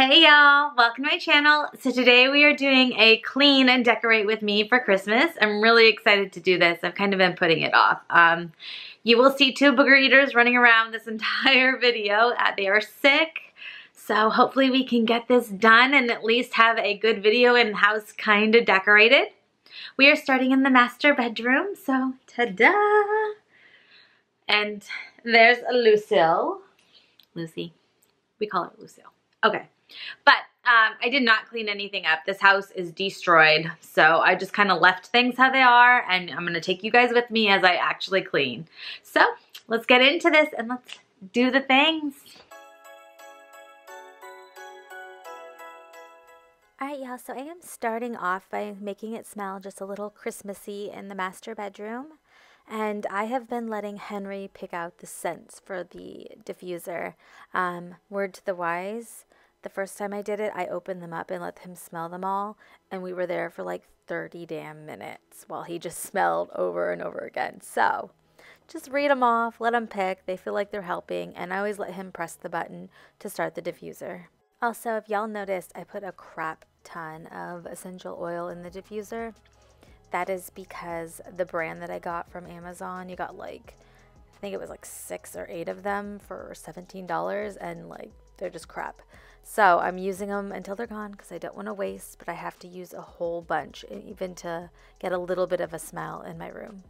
Hey y'all, welcome to my channel. So today we are doing a clean and decorate with me for Christmas. I'm really excited to do this. I've kind of been putting it off. You will see two booger eaters running around this entire video. They are sick. So hopefully we can get this done and at least have a good video and house kind of decorated. We are starting in the master bedroom, so ta-da! And there's Lucille. Lucy. We call her Lucille. Okay. But I did not clean anything up. This house is destroyed. So I just kind of left things how they are. And I'm going to take you guys with me as I actually clean. So let's get into this and let's do the things. Alright y'all, so I am starting off by making it smell just a little Christmassy in the master bedroom. And I have been letting Henry pick out the scents for the diffuser. Word to the wise, the first time I did it, I opened them up and let him smell them all. And we were there for like 30 damn minutes while he just smelled over and over again. So just read them off, let him pick. They feel like they're helping. And I always let him press the button to start the diffuser. Also, if y'all noticed, I put a crap ton of essential oil in the diffuser. That is because the brand that I got from Amazon, you got like, I think it was like 6 or 8 of them for $17, and like they're just crap. So I'm using them until they're gone because I don't want to waste, but I have to use a whole bunch even to get a little bit of a smell in my room.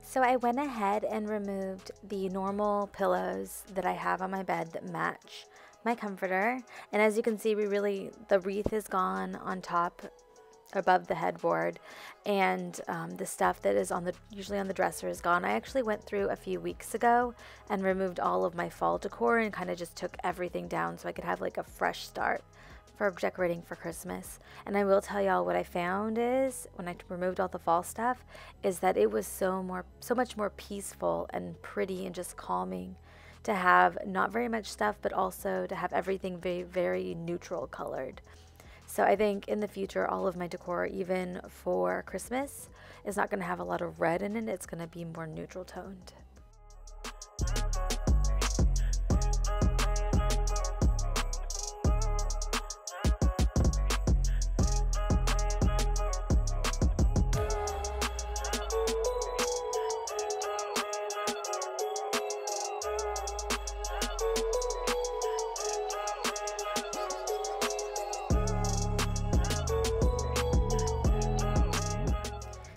So I went ahead and removed the normal pillows that I have on my bed that match my comforter. And as you can see, the wreath is gone on top above the headboard, and the stuff that is usually on the dresser is gone. I actually went through a few weeks ago and removed all of my fall decor and kind of just took everything down so I could have like a fresh start for decorating for Christmas. And I will tell y'all what I found is when I removed all the fall stuff is that it was so much more peaceful and pretty and just calming to have not very much stuff, but also to have everything very, very neutral colored. So I think in the future, all of my decor, even for Christmas, is not going to have a lot of red in it. It's going to be more neutral toned.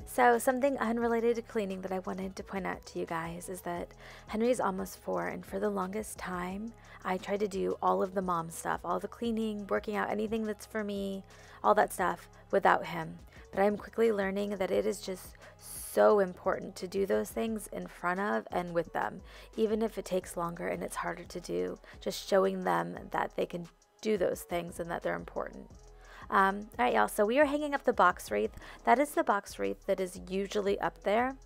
So something unrelated to cleaning that I wanted to point out to you guys is that Henry's almost 4, and for the longest time I tried to do all of the mom stuff, all the cleaning, working out, anything that's for me, all that stuff without him. But I'm quickly learning that it is just so important to do those things in front of and with them, even if it takes longer and it's harder to do, just showing them that they can do those things and that they're important. Alright y'all, so we are hanging up the box wreath. That is the box wreath that is usually up there.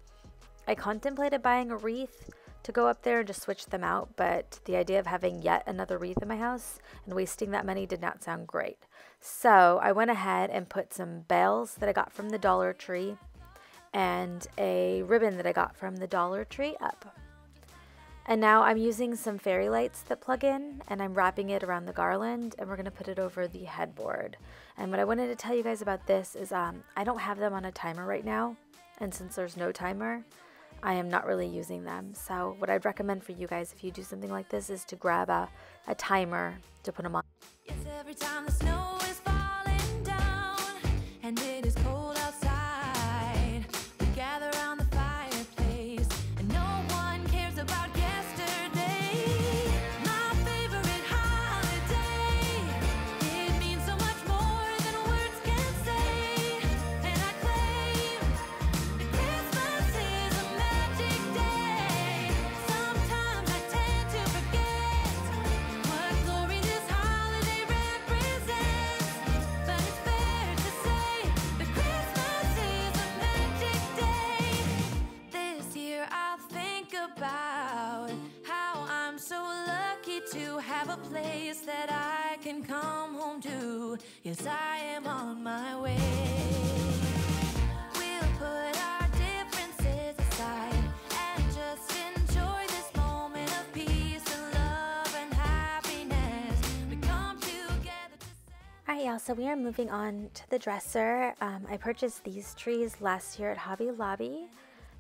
I contemplated buying a wreath to go up there and just switch them out, but the idea of having yet another wreath in my house and wasting that money did not sound great. So I went ahead and put some bells that I got from the Dollar Tree and a ribbon that I got from the Dollar Tree up. And now I'm using some fairy lights that plug in, and I'm wrapping it around the garland, and we're going to put it over the headboard. And what I wanted to tell you guys about this is I don't have them on a timer right now, and since there's no timer, I am not really using them. So what I'd recommend for you guys if you do something like this is to grab a timer to put them on. Yes, every time the snow is falling down and it is cold outside, we gather around the fireplace and no one cares about yesterday. My favorite holiday, it means so much more than words can say. And I claim that Christmas is a magic day. Sometimes I tend to forget what glory this holiday represents. a place that I can come home to. Yes, I am on my way. We'll put our differences aside and just enjoy this moment of peace and love and happiness. We come together to say. Alright, y'all, so we are moving on to the dresser. I purchased these trees last year at Hobby Lobby,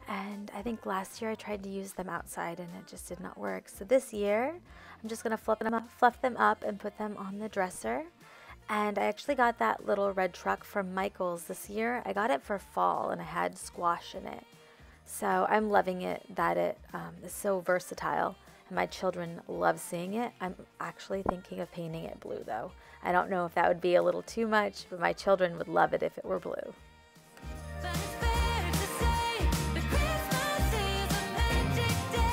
and I think last year I tried to use them outside and it just did not work. So this year, I'm just going to fluff them up and put them on the dresser. And I actually got that little red truck from Michael's this year. I got it for fall and I had squash in it. So I'm loving it that it is so versatile. And my children love seeing it. I'm actually thinking of painting it blue though. I don't know if that would be a little too much, but my children would love it if it were blue. But it's fair to say that Christmas is a magic day.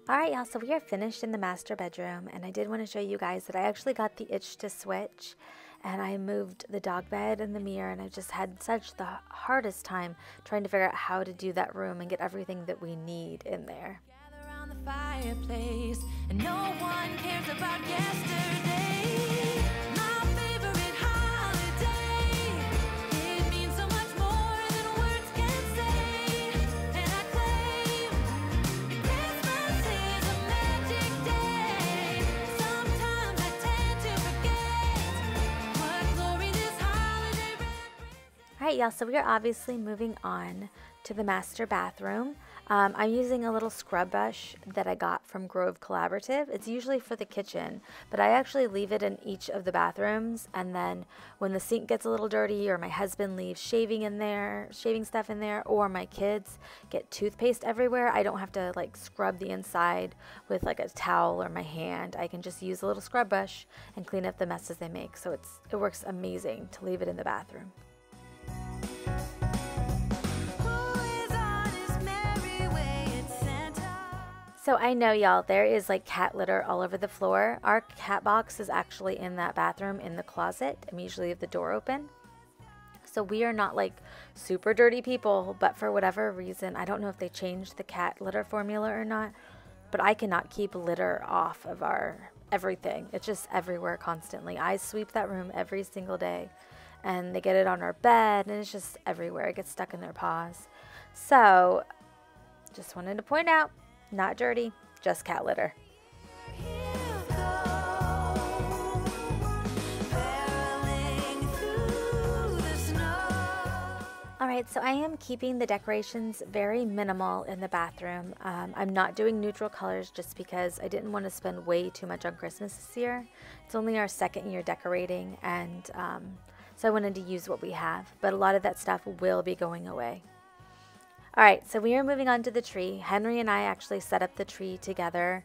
Alright, y'all, so we are finished in the master bedroom, and I did want to show you guys that I actually got the itch to switch, and I moved the dog bed and the mirror, and I just had such the hardest time trying to figure out how to do that room and get everything that we need in there. Gather around the fireplace, and no one cares about yesterday. My favorite holiday. It means so much more than words can say. And I claim Christmas is a magic day. Sometimes I tend to forget what glory this holiday represents. Alright, y'all, so we are obviously moving on to the master bathroom. I'm using a little scrub brush that I got from Grove Collaborative. It's usually for the kitchen, but I actually leave it in each of the bathrooms, and then when the sink gets a little dirty or my husband leaves shaving stuff in there, or my kids get toothpaste everywhere, I don't have to like scrub the inside with like a towel or my hand. I can just use a little scrub brush and clean up the messes they make. So it works amazing to leave it in the bathroom. So I know, y'all, there is like cat litter all over the floor. Our cat box is actually in that bathroom in the closet. I usually leave the door open. So we are not like super dirty people, but for whatever reason, I don't know if they changed the cat litter formula or not, but I cannot keep litter off of our everything. It's just everywhere constantly. I sweep that room every single day, and they get it on our bed, and it's just everywhere. It gets stuck in their paws. So just wanted to point out, not dirty, just cat litter. Alright, so I am keeping the decorations very minimal in the bathroom. I'm not doing neutral colors just because I didn't want to spend way too much on Christmas this year. It's only our second year decorating, and so I wanted to use what we have. But a lot of that stuff will be going away. Alright, so we are moving on to the tree. Henry and I actually set up the tree together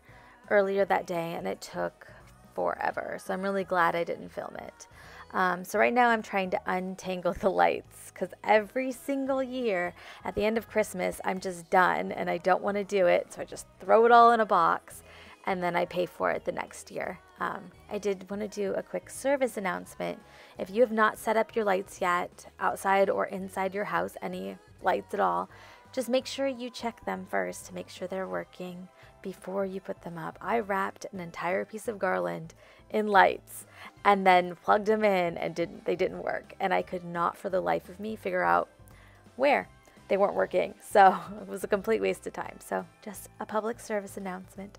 earlier that day, and it took forever. So I'm really glad I didn't film it. So right now I'm trying to untangle the lights, because every single year at the end of Christmas I'm just done and I don't want to do it, so I just throw it all in a box and then I pay for it the next year. I did want to do a quick service announcement. If you have not set up your lights yet, outside or inside your house, any lights at all, just make sure you check them first to make sure they're working before you put them up. I wrapped an entire piece of garland in lights and then plugged them in, and they didn't work. And I could not for the life of me figure out where they weren't working. So it was a complete waste of time. So just a public service announcement.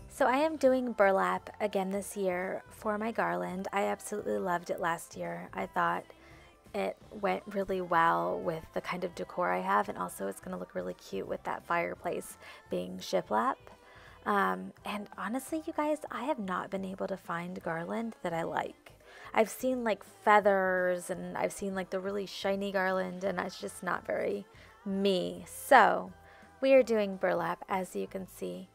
So I am doing burlap again this year for my garland. I absolutely loved it last year. I thought it went really well with the kind of decor I have, and also it's going to look really cute with that fireplace being shiplap. And honestly, you guys, I have not been able to find garland that I like. I've seen like feathers, and I've seen like the really shiny garland, and it's just not very me. So We are doing burlap, as you can see.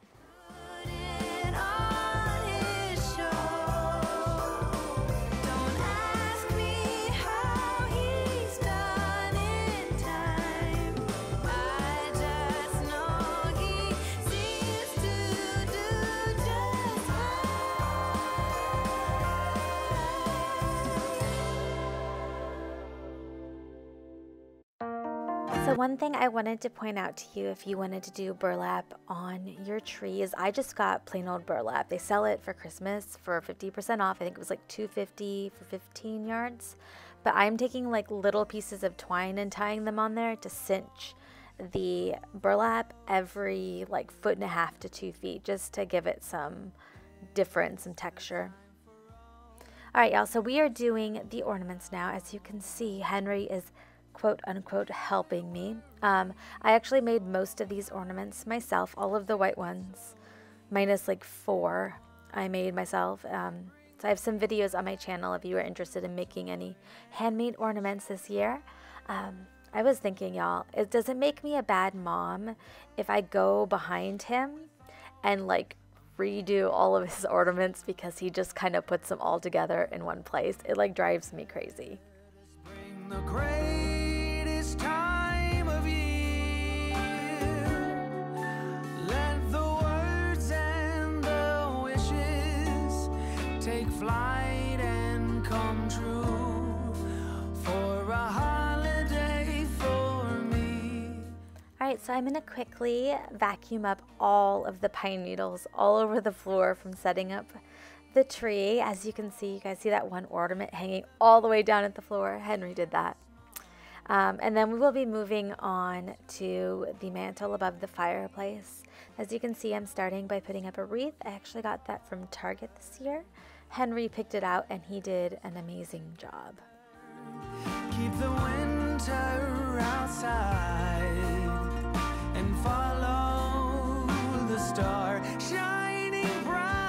Put it on his show. Don't ask me how he's done in time. I just know he seems to do just fine. So one thing I wanted to point out to you if you wanted to do burlap on your tree is I just got plain old burlap. They sell it for Christmas for 50% off. I think it was like $2.50 for 15 yards. But I'm taking like little pieces of twine and tying them on there to cinch the burlap every like 1.5 to 2 feet, just to give it some difference and texture. All right, y'all, so we are doing the ornaments now. As you can see, Henry is quote unquote helping me. I actually made most of these ornaments myself, all of the white ones, minus like 4 I made myself. So I have some videos on my channel if you are interested in making any handmade ornaments this year. I was thinking, y'all, does it make me a bad mom if I go behind him and like redo all of his ornaments because he just kind of puts them all together in one place? It like drives me crazy. Bring the greatest time of year. Let the words and the wishes take flight and come true for a holiday for me. All right, so I'm gonna quickly vacuum up all of the pine needles all over the floor from setting up the tree. As you can see, you guys see that one ornament hanging all the way down at the floor? Henry did that. And then we will be moving on to the mantle above the fireplace. As you can see, I'm starting by putting up a wreath. I actually got that from Target this year. Henry picked it out and he did an amazing job. Keep the winter outside and follow the star shining bright.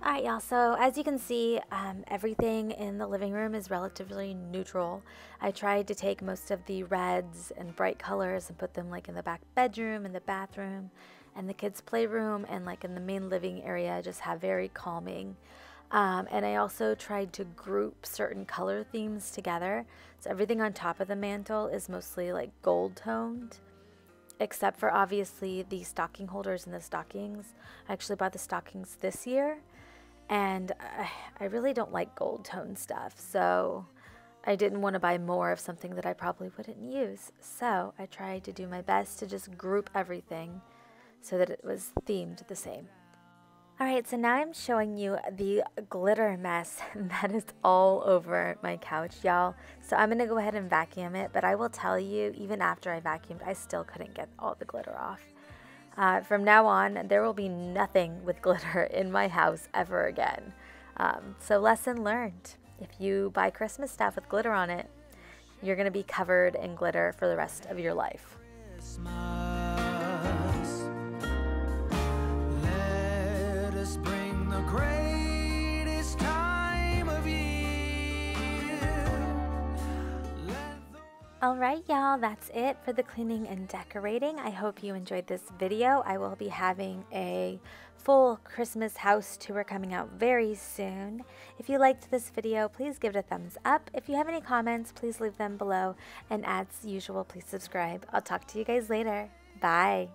All right, y'all, so as you can see, everything in the living room is relatively neutral. I tried to take most of the reds and bright colors and put them like in the back bedroom and the bathroom and the kids' playroom and like in the main living area, just have very calming. And I also tried to group certain color themes together. So everything on top of the mantle is mostly like gold toned, except for obviously the stocking holders and the stockings. I actually bought the stockings this year, and I really don't like gold tone stuff. So I didn't want to buy more of something that I probably wouldn't use. So I tried to do my best to just group everything so that it was themed the same. All right, so now I'm showing you the glitter mess that is all over my couch, y'all. So I'm gonna go ahead and vacuum it, but I will tell you, even after I vacuumed, I still couldn't get all the glitter off. From now on, there will be nothing with glitter in my house ever again. So lesson learned. If you buy Christmas stuff with glitter on it, you're gonna be covered in glitter for the rest of your life. Christmas. Let us bring the greatest time of year. All right, y'all, that's it for the cleaning and decorating. I hope you enjoyed this video. I will be having a full Christmas house tour coming out very soon. If you liked this video, please give it a thumbs up. If you have any comments, please leave them below. And as usual, please subscribe. I'll talk to you guys later. Bye.